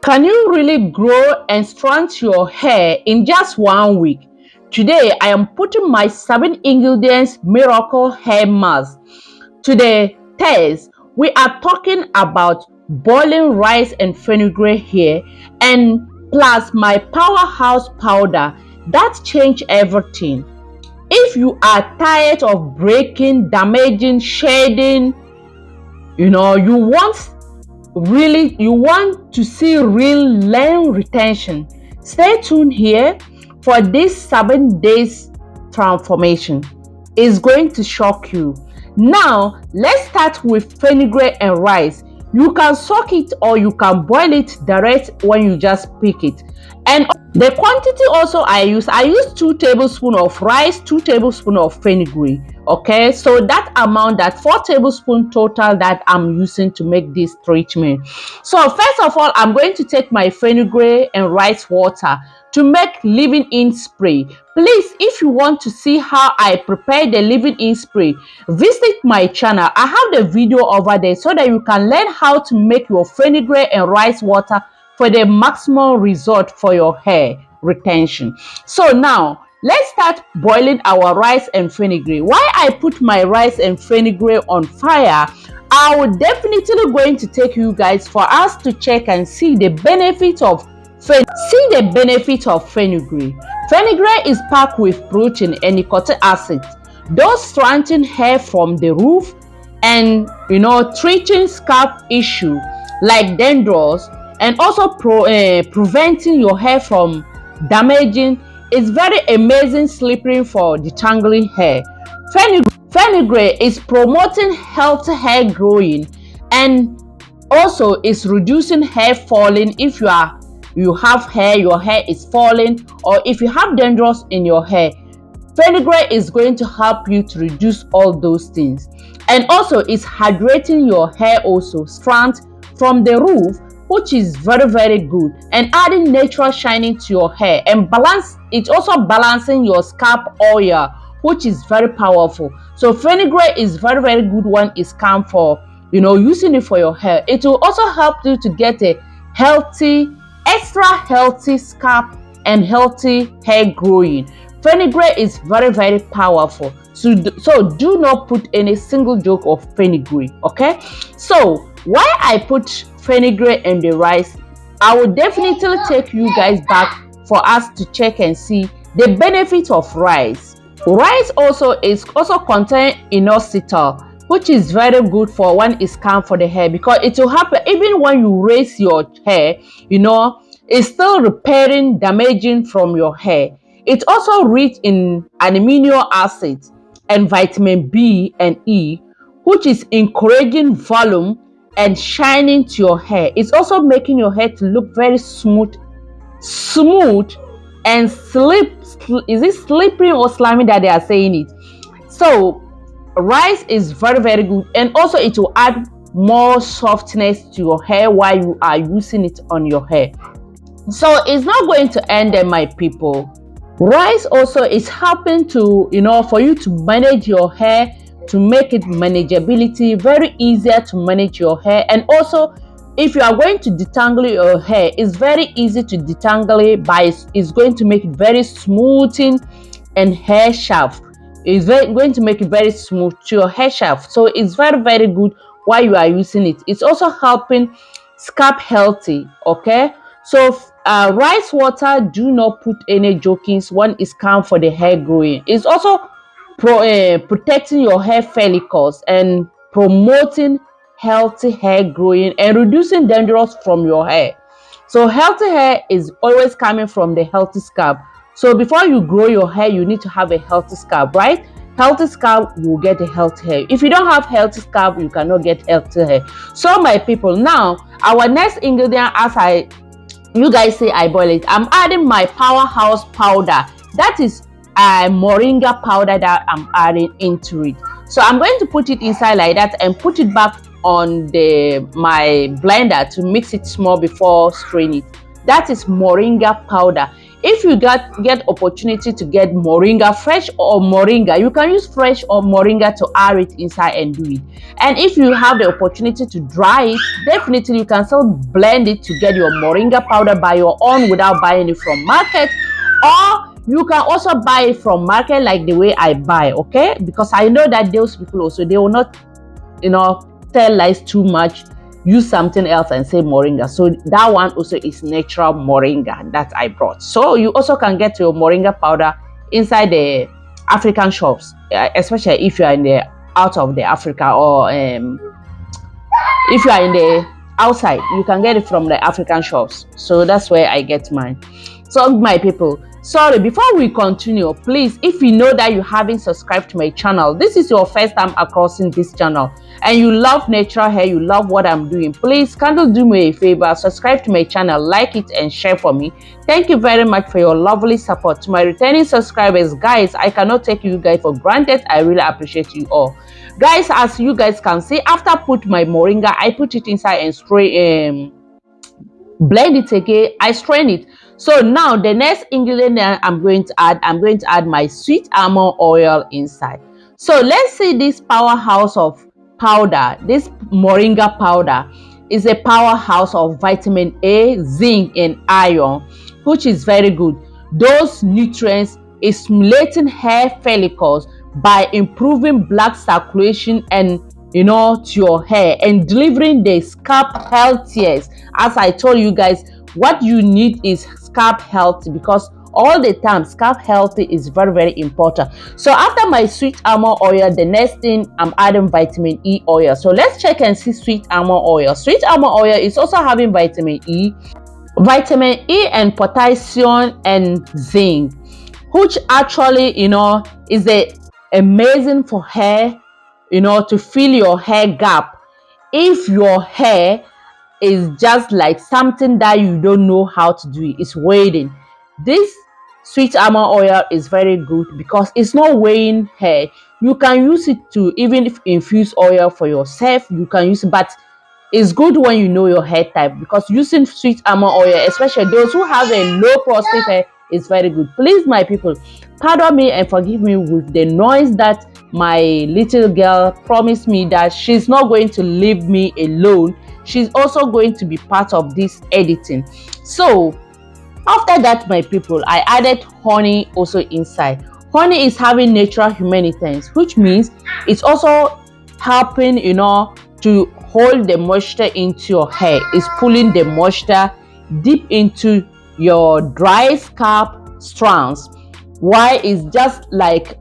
Can you really grow and strengthen your hair in just 1 week? Today, I am putting my 7 ingredients miracle hair mask to the test. We are talking about boiling rice and fenugreek here, and plus my powerhouse powder that change everything. If you are tired of breaking, damaging, shedding, you want to see real length retention, stay tuned here for this 7 days transformation. It's going to shock you. Now let's start with fenugreek and rice. You can soak it or you can boil it direct when you just pick it. And the quantity also I use 2 tablespoons of rice, 2 tablespoons of fenugreek. Okay, so that amount, that 4 tablespoons total that I'm using to make this treatment. So first of all, I'm going to take my fenugreek and rice water to make leave-in spray. Please, if you want to see how I prepare the leave-in spray, visit my channel. I have the video over there so that you can learn how to make your fenugreek and rice water for the maximum result for your hair retention. So now let's start boiling our rice and fenugreek. Why I put my rice and fenugreek on fire, I will definitely going to take you guys for us to check and see the benefit of fenugreek. Fenugreek is packed with protein and nucleic acid. Those strengthen hair from the root and treating scalp issue like dandruff, and also preventing your hair from damaging. It's very amazing slippery for detangling hair. Fenugreek is promoting healthy hair growing, and also is reducing hair falling. If you have hair, your hair is falling, or if you have dandruff in your hair, fenugreek is going to help you to reduce all those things. And also it's hydrating your hair, also strength from the root, which is very good, and adding natural shining to your hair, and it's also balancing your scalp oil, which is very powerful. So fenugreek is very good when it's come for using it for your hair. It will also help you to get a extra healthy scalp and healthy hair growing. Fenugreek is very powerful, so do not put any single joke of fenugreek. Okay, so why I put fenugreek and the rice, I will definitely take you guys back for us to check and see the benefit of rice. Rice also contain inositol, which is very good for when it's come for the hair, because it will happen even when you raise your hair, it's still repairing damaging from your hair. It's also rich in amino acids and vitamin B and E, which is encouraging volume and shining to your hair. It's also making your hair to look very smooth and is it slippery or slimy that they are saying it? So rice is very good, and also it will add more softness to your hair while you are using it on your hair. So it's not going to end there, my people. Rice also is helping to for you to manage your hair, to make it manageability, very easier to manage your hair. And also if you are going to detangle your hair, it's very easy to detangle it it's going to make it very smoothing and hair shaft. It's going to make it very smooth to your hair shaft. So it's very good while you are using it. It's also helping scalp healthy. Okay, so rice water, do not put any jokings when it's come for the hair growing. It's also protecting your hair follicles and promoting healthy hair growing and reducing dandruff from your hair. So healthy hair is always coming from the healthy scalp. So before you grow your hair, you need to have a healthy scalp, right? Healthy scalp, you will get a healthy hair. If you don't have healthy scalp, you cannot get healthy hair. So my people, now our next ingredient, as you guys say I boil it, I'm adding my powerhouse powder. That is Moringa powder that I'm adding into it. So I'm going to put it inside like that and put it back on my blender to mix it small before straining it. That is Moringa powder. if you get opportunity to get moringa, fresh or moringa, you can use fresh or moringa to add it inside and do it. And if you have the opportunity to dry it, definitely you can still blend it to get your moringa powder by your own without buying it from market, or you can also buy it from market like the way I buy. Okay, because I know that those people also, they will not tell lies too much, use something else and say moringa. So that one also is natural moringa that I brought. So you also can get your moringa powder inside the African shops, especially if you are in the out of the Africa, or if you are in the outside, you can get it from the African shops. So that's where I get mine. So my people, sorry, before we continue, please, if you know that you haven't subscribed to my channel, this is your first time crossing this channel, and you love natural hair, you love what I'm doing, please kindly do me a favor, subscribe to my channel, like it and share for me. Thank you very much for your lovely support. To my returning subscribers, guys, I cannot take you guys for granted. I really appreciate you all. Guys, as you guys can see, after I put my moringa, I put it inside and spray, blend it again, I strain it. So now the next ingredient that I'm going to add my sweet almond oil inside. So let's see this powerhouse of powder. This moringa powder is a powerhouse of vitamin A, zinc and iron, which is very good. Those nutrients is stimulating hair follicles by improving blood circulation and to your hair, and delivering the scalp healthiest. As I told you guys, what you need is scalp healthy, because all the time scalp healthy is very, very important. So after my sweet almond oil, the next thing I'm adding vitamin E oil. So let's check and see sweet almond oil. Sweet almond oil is also having vitamin E and potassium and zinc, which actually is amazing for hair, to fill your hair gap. If your hair is just like something that you don't know how to do, it's waiting, this sweet almond oil is very good because it's not weighing hair. You can use it to even infuse oil for yourself. You can use it, but it's good when you know your hair type, because using sweet almond oil, especially those who have a low porosity hair, is very good. Please, my people, pardon me and forgive me with the noise that my little girl promised me that she's not going to leave me alone. She's also going to be part of this editing. So after that, my people, I added honey also inside. Honey is having natural humanitins, which means it's also helping to hold the moisture into your hair. It's pulling the moisture deep into your dry scalp strands. Why? It's just like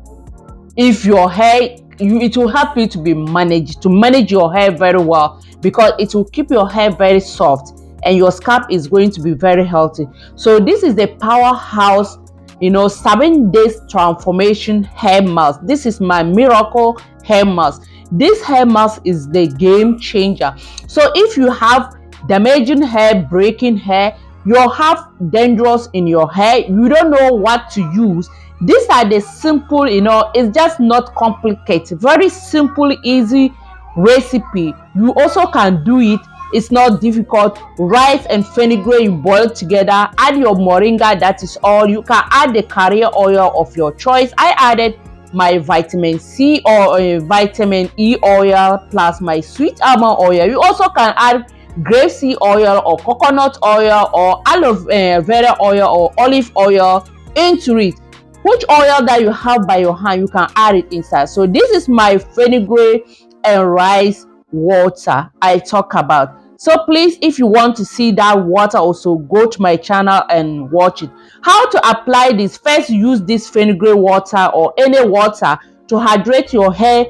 if your hair, it will help you to manage your hair very well, because it will keep your hair very soft and your scalp is going to be very healthy. So this is the powerhouse 7 days transformation hair mask. This is my miracle hair mask. This hair mask is the game changer. So if you have damaging hair, breaking hair, you have dandruff in your hair, you don't know what to use, these are the simple, it's just not complicated, very simple, easy recipe. You also can do it. It's not difficult. Rice and fenugreek you boil together, add your moringa, that is all. You can add the carrier oil of your choice. I added my vitamin C or vitamin E oil plus my sweet almond oil. You also can add grapeseed oil or coconut oil or aloe vera oil or olive oil into it. Which oil that you have by your hand, you can add it inside. So this is my fenugreek and rice water I talk about. So please, if you want to see that water also, go to my channel and watch it. How to apply this? First, use this fenugreek water or any water to hydrate your hair.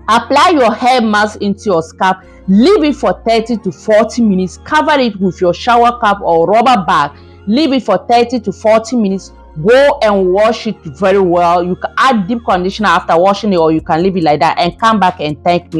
Apply your hair mask into your scalp, leave it for 30 to 40 minutes, cover it with your shower cap or rubber bag, leave it for 30 to 40 minutes, go and wash it very well. You can add deep conditioner after washing it, or you can leave it like that and come back and thank me.